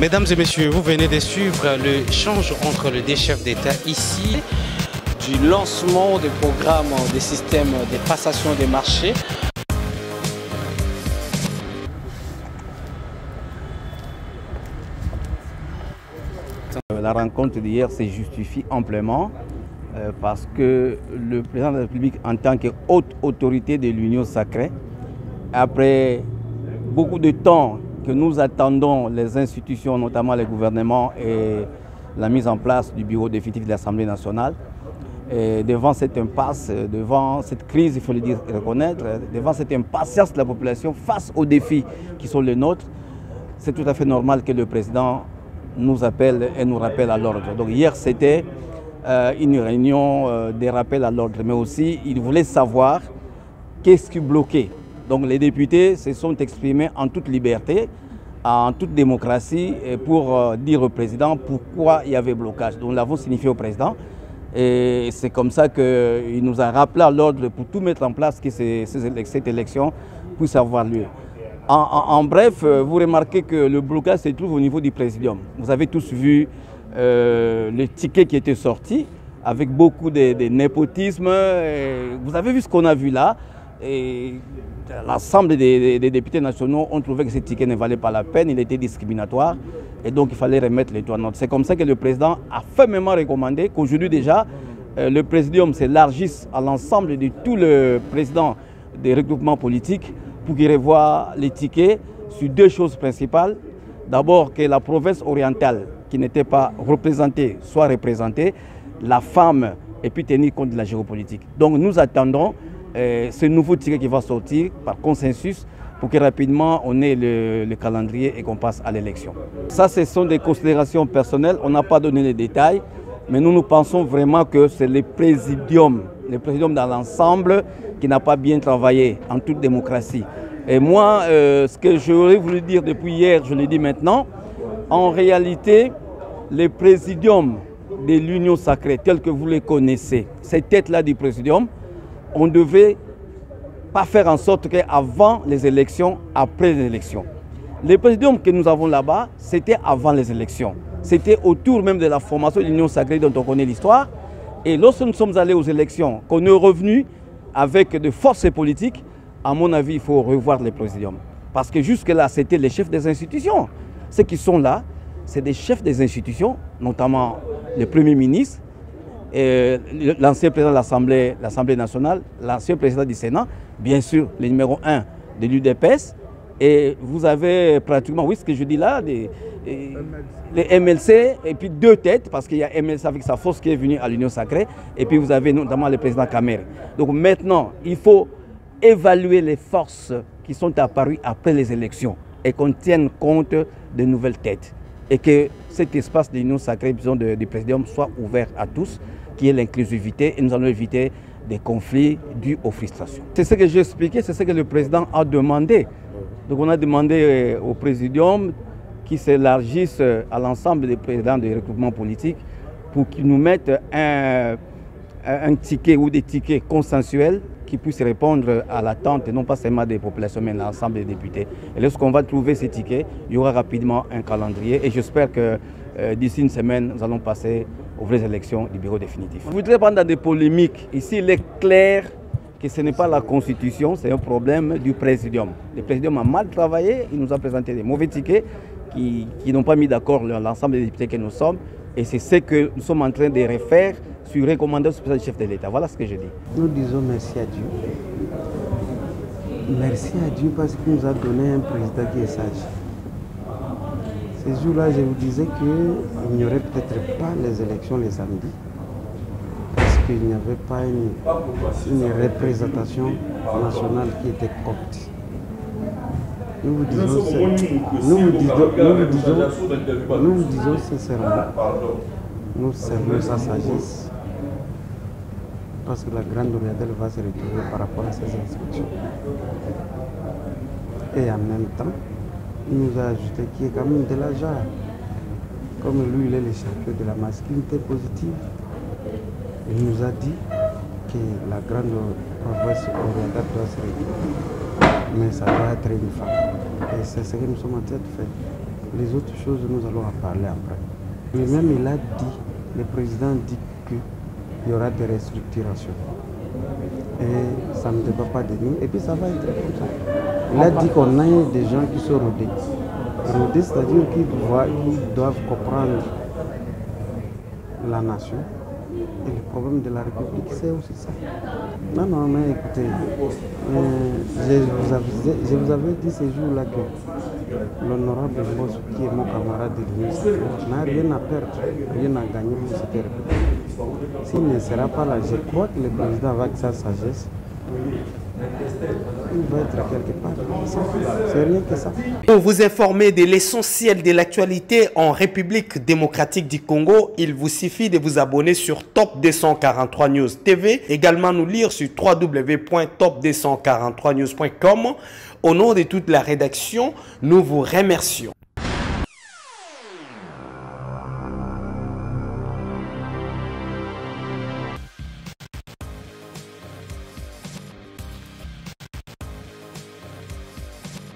Mesdames et messieurs, vous venez de suivre l'échange entre les deux chefs d'État ici. Du lancement des programmes des systèmes de passation des marchés. La rencontre d'hier se justifie amplement parce que le président de la République, en tant que haute autorité de l'Union sacrée, après beaucoup de temps que nous attendons les institutions, notamment les gouvernements et la mise en place du bureau définitif de l'Assemblée nationale, et devant cette impasse, devant cette crise, il faut le dire et reconnaître, devant cette impatience de la population face aux défis qui sont les nôtres, c'est tout à fait normal que le président nous appelle et nous rappelle à l'ordre. Donc hier, c'était une réunion des rappels à l'ordre, mais aussi il voulait savoir qu'est-ce qui bloquait. Donc les députés se sont exprimés en toute liberté, en toute démocratie, pour dire au président pourquoi il y avait blocage. Donc nous l'avons signifié au président. Et c'est comme ça qu'il nous a rappelé à l'ordre pour tout mettre en place que cette élection puisse avoir lieu. En bref, vous remarquez que le blocage se trouve au niveau du présidium. Vous avez tous vu le ticket qui était sorti avec beaucoup de népotisme. Vous avez vu ce qu'on a vu là. L'ensemble des députés nationaux ont trouvé que ce ticket ne valait pas la peine, il était discriminatoire et donc il fallait remettre les toits en ordre. C'est comme ça que le président a fermement recommandé qu'aujourd'hui déjà le présidium s'élargisse à l'ensemble de tous les présidents des regroupements politiques pour qu'ils revoient les tickets sur deux choses principales. D'abord que la province orientale qui n'était pas représentée soit représentée, la femme et puis tenir compte de la géopolitique. Donc nous attendons ce nouveau ticket qui va sortir par consensus pour que rapidement on ait le calendrier et qu'on passe à l'élection. Ça, ce sont des considérations personnelles, on n'a pas donné les détails, mais nous pensons vraiment que c'est le présidium dans l'ensemble qui n'a pas bien travaillé en toute démocratie. Et moi, ce que j'aurais voulu dire depuis hier, je le dis maintenant, en réalité, le présidium de l'Union sacrée, tel que vous le connaissez, cette tête-là du présidium, on ne devait pas faire en sorte qu'avant les élections, après les élections. Le présidium que nous avons là-bas, c'était avant les élections. C'était autour même de la formation de l'Union sacrée dont on connaît l'histoire. Et lorsque nous sommes allés aux élections, qu'on est revenu avec de forces politiques, à mon avis, il faut revoir le présidium. Parce que jusque-là, c'était les chefs des institutions. Ceux qui sont là, c'est des chefs des institutions, notamment le Premier ministre, l'ancien président de l'Assemblée nationale, l'ancien président du Sénat, bien sûr le numéro 1 de l'UDPS, et vous avez pratiquement, oui ce que je dis là, les MLC, et puis deux têtes, parce qu'il y a MLC avec sa force qui est venue à l'Union sacrée, et puis vous avez notamment le président Kamer. Donc maintenant, il faut évaluer les forces qui sont apparues après les élections, et qu'on tienne compte de nouvelles têtes, et que cet espace de l'Union sacrée, disons, du présidium, soit ouvert à tous, qui est l'inclusivité, et nous allons éviter des conflits dus aux frustrations. C'est ce que j'ai expliqué, c'est ce que le président a demandé. Donc on a demandé au présidium qu'il s'élargisse à l'ensemble des présidents des regroupements politiques pour qu'ils nous mettent un ticket ou des tickets consensuels qui puissent répondre à l'attente, non pas seulement des populations, mais l'ensemble des députés. Et lorsqu'on va trouver ces tickets, il y aura rapidement un calendrier et j'espère que d'ici une semaine, nous allons passer aux vraies élections du bureau définitif. Je voudrais prendre dans des polémiques. Ici, il est clair que ce n'est pas la Constitution, c'est un problème du présidium. Le présidium a mal travaillé, il nous a présenté des mauvais tickets qui n'ont pas mis d'accord l'ensemble des députés que nous sommes. Et c'est ce que nous sommes en train de refaire sur recommandation du chef de l'État. Voilà ce que je dis. Nous disons merci à Dieu. Merci à Dieu parce qu'il nous a donné un président qui est sage. Ces jours-là, je vous disais qu'il n'y aurait peut-être pas les élections les samedis. Parce qu'il n'y avait pas une représentation nationale qui était copte. Nous vous disons sincèrement, nous servons sa sagesse. Parce que la grande orientale va se retrouver par rapport à ces instructions. Et en même temps, il nous a ajouté qu'il y a quand même de la jarre. Comme lui, il est le champion de la masculinité positive. Il nous a dit que la grande province orientale doit se retrouver. Mais ça doit être une femme. Et c'est ce que nous sommes en train de faire. Les autres choses, nous allons en parler après. Lui-même, il a dit, le président dit qu'il y aura des restructurations. Et ça ne dépend pas de nous. Et puis ça va être comme ça. Il a dit qu'on a des gens qui sont rodés. Rodés, c'est-à-dire qu'ils doivent comprendre la nation. Et le problème de la République, c'est aussi ça. Non, mais écoutez, je vous avais dit ce jour-là que l'honorable Boss, qui est mon camarade de l'UNICEF, n'a rien à perdre, rien à gagner pour cette République. S'il ne sera pas là, je crois que le président, avec sa sagesse, il va être quelque part. C'est rien que ça. Pour vous informer de l'essentiel de l'actualité en République démocratique du Congo, il vous suffit de vous abonner sur Top 243 News TV. Également nous lire sur www.top243news.com. Au nom de toute la rédaction, nous vous remercions.